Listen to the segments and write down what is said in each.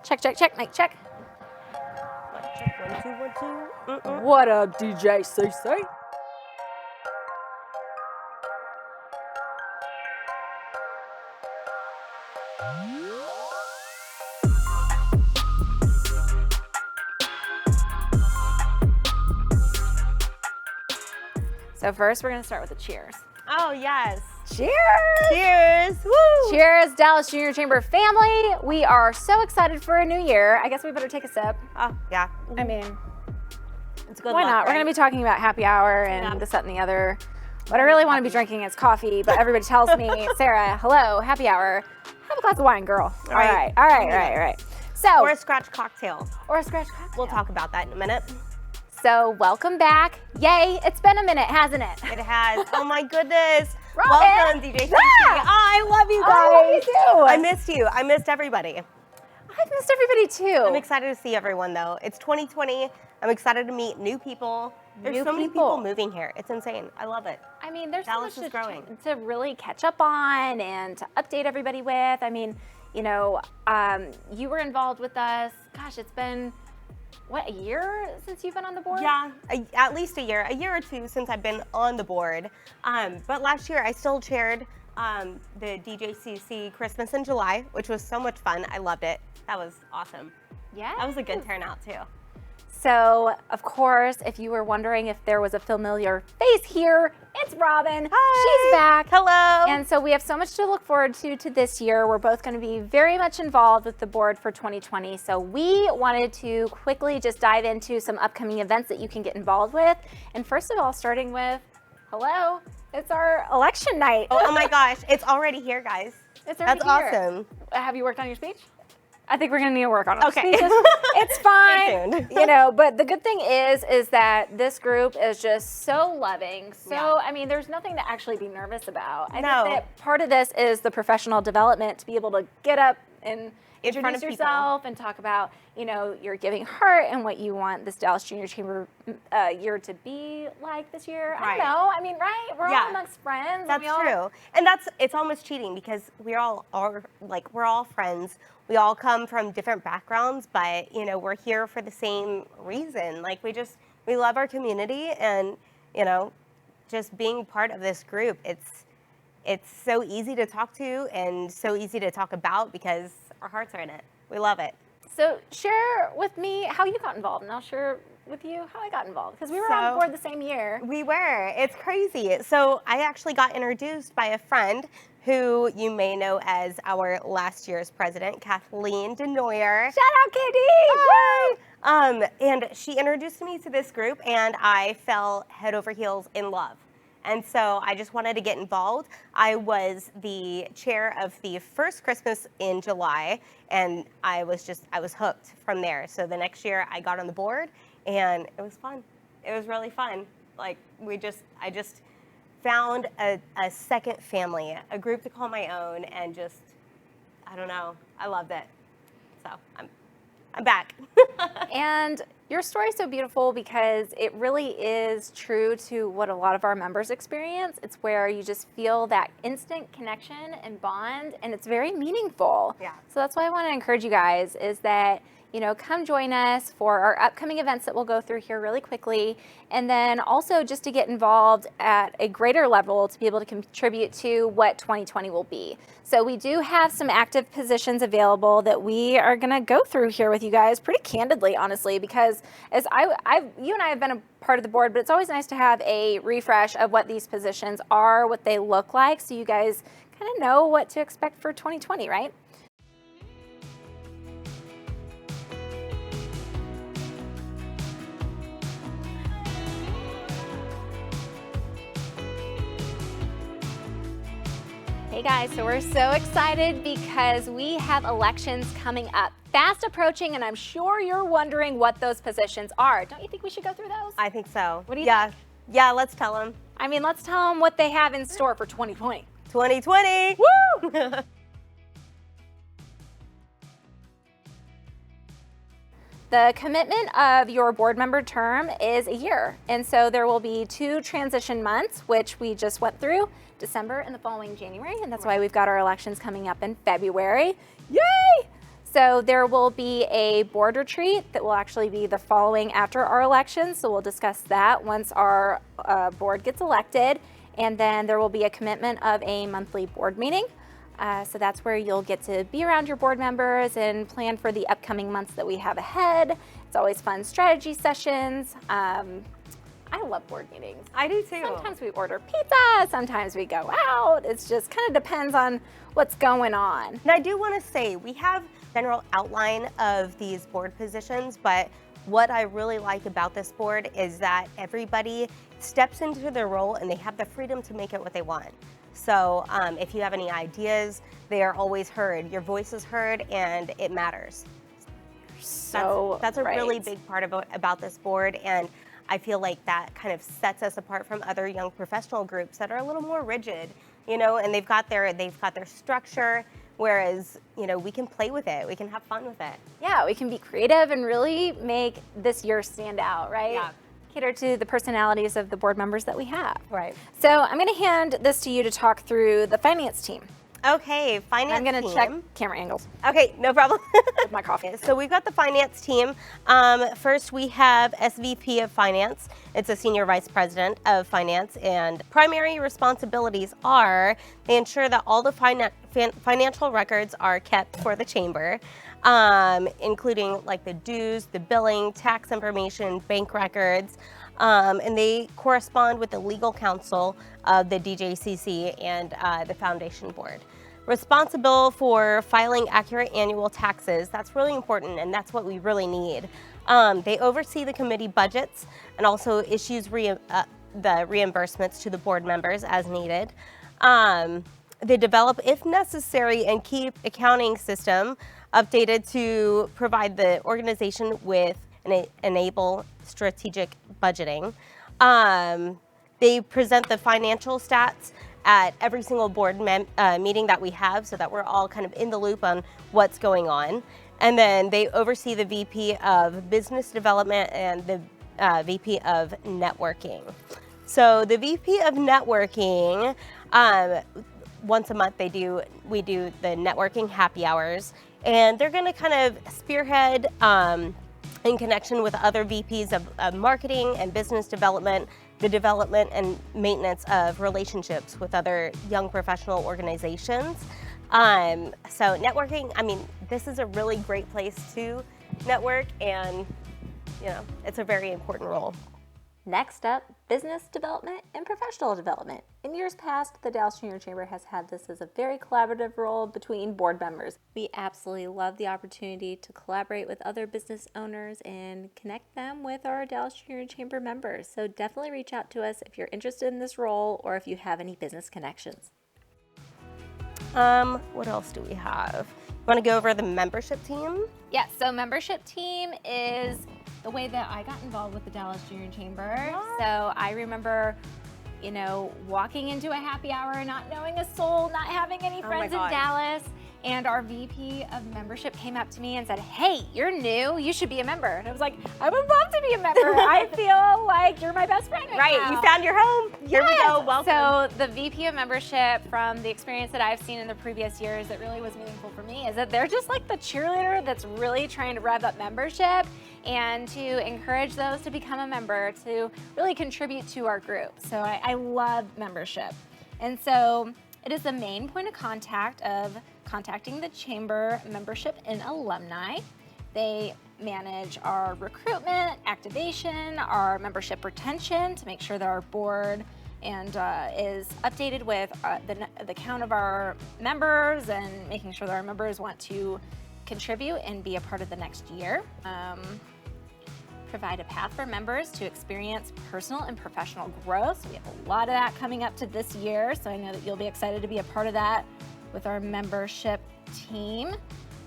Check, check, check, mic check. Check, 1, 2, 1, 2. What up, DJCC? So first, we're gonna start with a cheers. Oh, yes. Cheers! Cheers! Woo! Cheers, Dallas Junior Chamber family. We are so excited for a new year. I guess we better take a sip. Oh, yeah. I mean, It's good why luck, not? right? We're gonna be talking about happy hour and this, that, and the other. What I really want to be drinking is coffee, but everybody tells me, Sarah, hello, happy hour. Have a glass of wine, girl. All right. So, Or a scratch cocktail. or a scratch cocktail. We'll talk about that in a minute. So, welcome back. Yay, it's been a minute, hasn't it? It has. Oh my goodness. Robin! Welcome, DJCC. Yeah! Oh, I love you guys. I love you too. I missed you. I missed everybody. I've missed everybody too. I'm excited to see everyone though. It's 2020. I'm excited to meet new people. There's New so many people. people moving here. It's insane. I love it. I mean, there's Dallas so much is growing. to really catch up on and to update everybody with. I mean, you know, you were involved with us. Gosh, it's been, what, a year since you've been on the board? Yeah, at least a year or two since I've been on the board. But last year I still chaired the DJCC Christmas in July, which was so much fun. I loved it. That was awesome. Yeah. That was a good turnout too. So, of course, if you were wondering if there was a familiar face here, it's Robin. Hi. She's back. Hello. And so we have so much to look forward to this year. We're both going to be very much involved with the board for 2020. So we wanted to quickly just dive into some upcoming events that you can get involved with. And first of all, starting with, hello, it's our election night. Oh my gosh, it's already here, guys. It's already That's here. awesome. Have you worked on your speech? I think we're gonna need to work on it. Okay. Speeches. It's fine, Stay tuned. you know. But the good thing is that this group is just so loving. So Yeah. I mean, there's nothing to actually be nervous about. I No. think that part of this is the professional development to be able to get up and In front introduce of people. yourself and talk about, you know, your giving heart and what you want this Dallas Junior Chamber year to be like this year. I Right. don't know. I mean, right? We're Yeah. all amongst friends. and That's we all, true. And it's almost cheating because we all are like, we're all friends. We all come from different backgrounds, but you know, we're here for the same reason. Like we love our community and, you know, just being part of this group, it's so easy to talk to and so easy to talk about because our hearts are in it. We love it. So share with me how you got involved, and I'll share with you how I got involved, because we were on So- board the same year. We were. It's crazy. So I actually got introduced by a friend who you may know as our last year's president, Kathleen Denoyer. Shout out, KD! And she introduced me to this group, and I fell head over heels in love. And so I just wanted to get involved. I was the chair of the first Christmas in July, and I was hooked from there. So the next year I got on the board, and it was fun. It was really fun. Like I just found a second family, a group to call my own, and just, I don't know, I loved it. So I'm back. And your story is so beautiful because it really is true to what a lot of our members experience. It's where you just feel that instant connection and bond, and it's very meaningful. Yeah. So that's why I want to encourage you guys is that, you know, come join us for our upcoming events that we'll go through here really quickly. And then also just to get involved at a greater level to be able to contribute to what 2020 will be. So we do have some active positions available that we are gonna go through here with you guys pretty candidly, honestly, because as you and I have been a part of the board, but it's always nice to have a refresh of what these positions are, what they look like, so you guys kind of know what to expect for 2020, right? Hey guys, so we're so excited because we have elections coming up, fast approaching, and I'm sure you're wondering what those positions are. Don't you think we should go through those? I think so. What do you Yeah. think? Yeah, let's tell them. I mean, let's tell them what they have in store for 2020. 2020. Woo! The commitment of your board member term is a year. And so there will be 2 transition months, which we just went through, December and the following January. And that's why we've got our elections coming up in February. Yay! So there will be a board retreat that will actually be the following after our election. So we'll discuss that once our board gets elected. And then there will be a commitment of a monthly board meeting. So that's where you'll get to be around your board members and plan for the upcoming months that we have ahead. It's always fun strategy sessions. I love board meetings. I do too. Sometimes we order pizza, sometimes we go out. It's just kind of depends on what's going on. And I do want to say, we have general outline of these board positions, but what I really like about this board is that everybody steps into their role and they have the freedom to make it what they want. So if you have any ideas, they are always heard. Your voice is heard and it matters. So that's a right. really big part about this board, and I feel like that kind of sets us apart from other young professional groups that are a little more rigid, you know, and they've got their structure, whereas, you know, we can play with it, we can have fun with it. Yeah, we can be creative and really make this year stand out, right? Yeah. Cater to the personalities of the board members that we have. Right. So I'm going to hand this to you to talk through the finance team. Okay, finance team. I'm going to check camera angles Okay, no problem. with my coffee. So we've got the finance team. First, we have SVP of Finance. It's a Senior Vice President of Finance, and primary responsibilities are they ensure that all the financial records are kept for the chamber, including like the dues, the billing, tax information, bank records, and they correspond with the legal counsel of the DJCC and the foundation board. Responsible for filing accurate annual taxes. That's really important, and that's what we really need. They oversee the committee budgets and also issues the reimbursements to the board members as needed. They develop, if necessary, and keep accounting system updated to provide the organization with and enable strategic budgeting. They present the financial stats at every single board meeting that we have, so that we're all kind of in the loop on what's going on. And then they oversee the VP of Business Development and the VP of Networking. So the VP of Networking, once a month we do the networking happy hours, and they're going to kind of spearhead in connection with other VPs of marketing and business development, the development and maintenance of relationships with other young professional organizations. So networking, I mean, this is a really great place to network, and you know, it's a very important role. Next up, business development and professional development. In years past, the Dallas Junior Chamber has had this as a very collaborative role between board members. We absolutely love the opportunity to collaborate with other business owners and connect them with our Dallas Junior Chamber members. So definitely reach out to us if you're interested in this role or if you have any business connections. What else do we have? Want to go over the membership team? Yeah, so membership team is the way that I got involved with the Dallas Junior Chamber. What? So I remember, you know, walking into a happy hour, not knowing a soul, not having any friends in Dallas. And our VP of membership came up to me and said, "Hey, you're new, you should be a member." And I was like, "I would love to be a member. I feel like you're my best friend right now." You found your home. Here we go, welcome. So the VP of membership, from the experience that I've seen in the previous years that really was meaningful for me, is that they're just like the cheerleader that's really trying to rev up membership and to encourage those to become a member, to really contribute to our group. So I love membership. And so it is the main point of contact of contacting the chamber membership and alumni. They manage our recruitment, activation, our membership retention to make sure that our board and is updated with the count of our members and making sure that our members want to contribute and be a part of the next year. Provide a path for members to experience personal and professional growth. So we have a lot of that coming up to this year, so I know that you'll be excited to be a part of that with our membership team.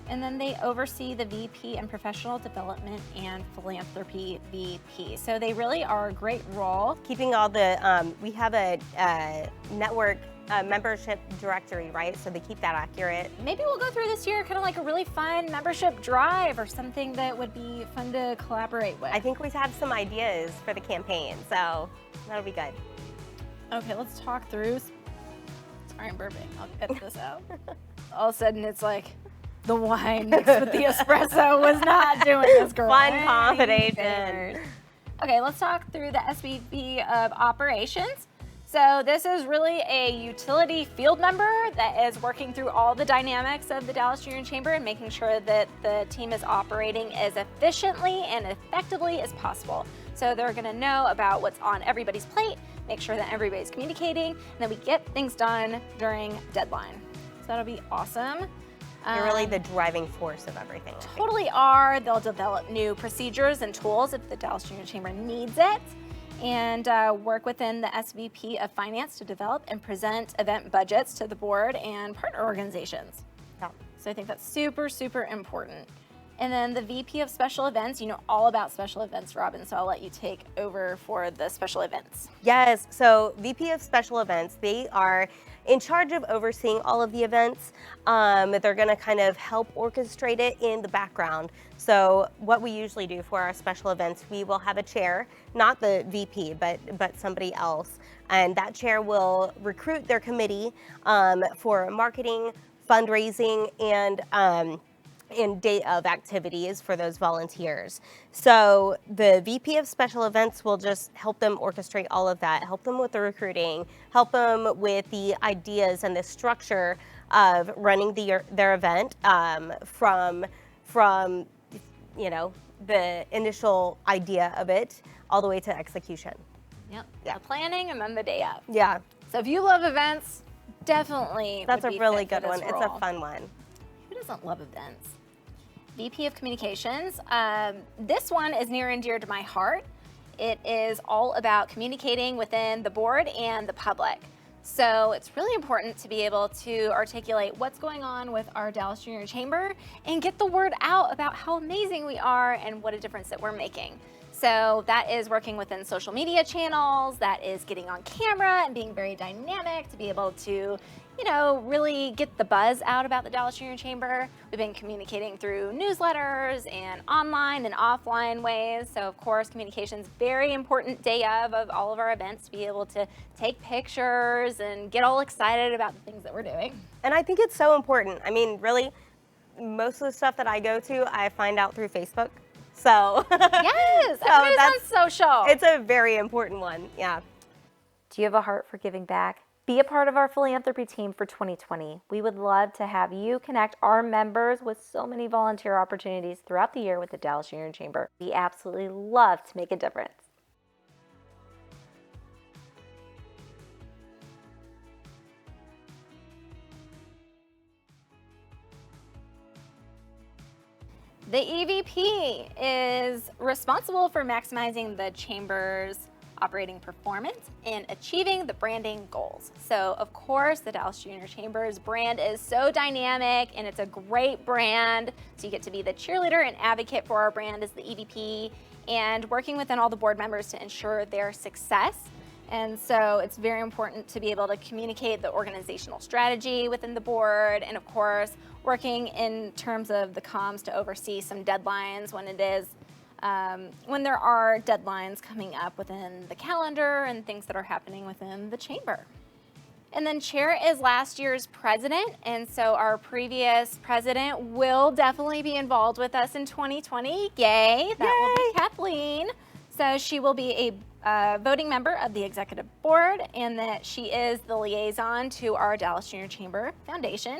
And then they oversee the VP and professional development and philanthropy VP. So they really are a great role. Keeping all the, we have a network membership directory, right? So they keep that accurate. Maybe we'll go through this year kind of like a really fun membership drive or something that would be fun to collaborate with. I think we have some ideas for the campaign, so that'll be good. Okay, let's talk through. Sorry, I'm burping. I'll cut this out. All of a sudden, it's like The wine mixed with the espresso was not doing this girl. Fun combination. Okay, let's talk through the SVP of operations. So this is really a utility field member that is working through all the dynamics of the Dallas Junior Chamber and making sure that the team is operating as efficiently and effectively as possible. So they're gonna know about what's on everybody's plate, make sure that everybody's communicating, and then we get things done during deadline. So that'll be awesome. You're really the driving force of everything. Totally are. They'll develop new procedures and tools if the Dallas Junior Chamber needs it, and work within the SVP of Finance to develop and present event budgets to the board and partner organizations. Yeah. So I think that's super, super important. And then the VP of Special Events, you know all about special events, Robin, so I'll let you take over for the special events. Yes, so VP of Special Events, they are in charge of overseeing all of the events. They're gonna kind of help orchestrate it in the background. So what we usually do for our special events, we will have a chair, not the VP, but somebody else. And that chair will recruit their committee for marketing, fundraising, and day of activities for those volunteers. So the VP of Special Events will just help them orchestrate all of that, help them with the recruiting, help them with the ideas and the structure of running their event from you know, the initial idea of it all the way to execution. Yep, Yeah. the planning and then the day of. Yeah, So if you love events, definitely that's a would be really fit for good one. this It's role. a fun one. Who doesn't love events? VP of Communications. This one is near and dear to my heart. It is all about communicating within the board and the public. So it's really important to be able to articulate what's going on with our Dallas Junior Chamber and get the word out about how amazing we are and what a difference that we're making. So that is working within social media channels, that is getting on camera and being very dynamic to be able to, you know, really get the buzz out about the Dallas Junior Chamber. We've been communicating through newsletters and online and offline ways. So of course, communication's very important day of all of our events to be able to take pictures and get all excited about the things that we're doing. And I think it's so important. I mean, really, most of the stuff that I go to, I find out through Facebook. So Yes, So everybody's that's- on social. it's a very important one. Yeah. Do you have a heart for giving back? Be a part of our philanthropy team for 2020. We would love to have you connect our members with so many volunteer opportunities throughout the year with the Dallas Junior Chamber. We absolutely love to make a difference. The EVP is responsible for maximizing the chamber's operating performance and achieving the branding goals. So of course, the Dallas Junior Chamber's brand is so dynamic and it's a great brand. So you get to be the cheerleader and advocate for our brand as the EVP and working within all the board members to ensure their success. And so it's very important to be able to communicate the organizational strategy within the board and of course, working in terms of the comms to oversee some deadlines when there are deadlines coming up within the calendar and things that are happening within the chamber. And then chair is last year's president, and so our previous president will definitely be involved with us in 2020. Yay! That will be Kathleen. So she will be a voting member of the executive board, and that she is the liaison to our Dallas Junior Chamber Foundation.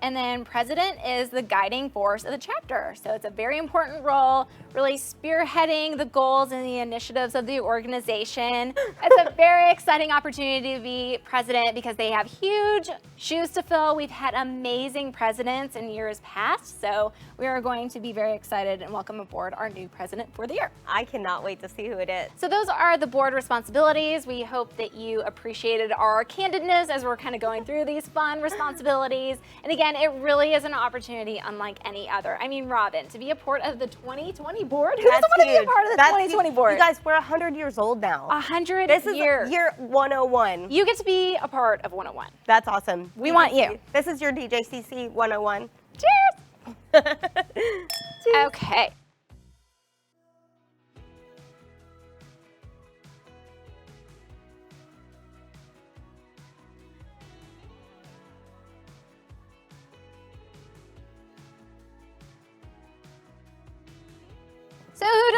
And then president is the guiding force of the chapter. So it's a very important role, really spearheading the goals and the initiatives of the organization. It's a very exciting opportunity to be president because they have huge shoes to fill. We've had amazing presidents in years past. So we are going to be very excited and welcome aboard our new president for the year. I cannot wait to see who it is. So those are the board responsibilities. We hope that you appreciated our candidness as we're kind of going through these fun responsibilities. And again, it really is an opportunity unlike any other. I mean, Robin, to be a part of the 2020 board? Who doesn't want to be a part of the 2020 board? You guys, we're 100 years old now. 100 This is years. year 101. You get to be a part of 101. That's awesome. We want you. This is your DJCC 101. Cheers! Okay.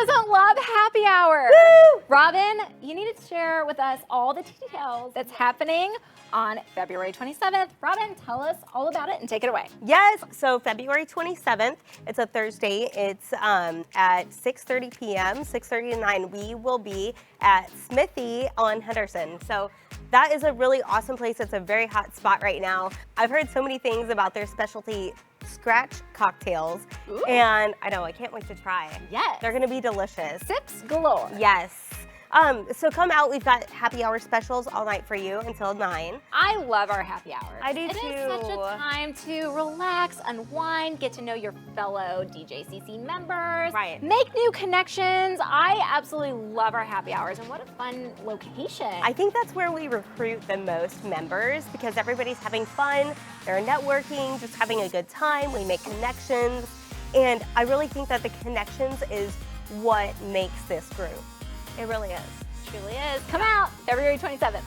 doesn't love happy hour? Woo! Robin, you need to share with us all the details that's happening on February 27th. Robin, tell us all about it and take it away. Yes, so February 27th, it's a Thursday. It's at 6:30 p.m., 6:30 to 9. We will be at Smithy on Henderson. So that is a really awesome place. It's a very hot spot right now. I've heard so many things about their specialty scratch cocktails. Ooh. And I know, I can't wait to try. Yes. They're gonna be delicious. Sips galore. Yes. So come out. We've got happy hour specials all night for you until 9. I love our happy hour. I do It too. is such a time to relax, unwind, get to know your fellow DJCC members, Right. make new connections. I absolutely love our happy hours, and what a fun location. I think that's where we recruit the most members because everybody's having fun, they're networking, just having a good time, we make connections, and I really think that the connections is what makes this group. It really is. Truly is. Come out February 27th.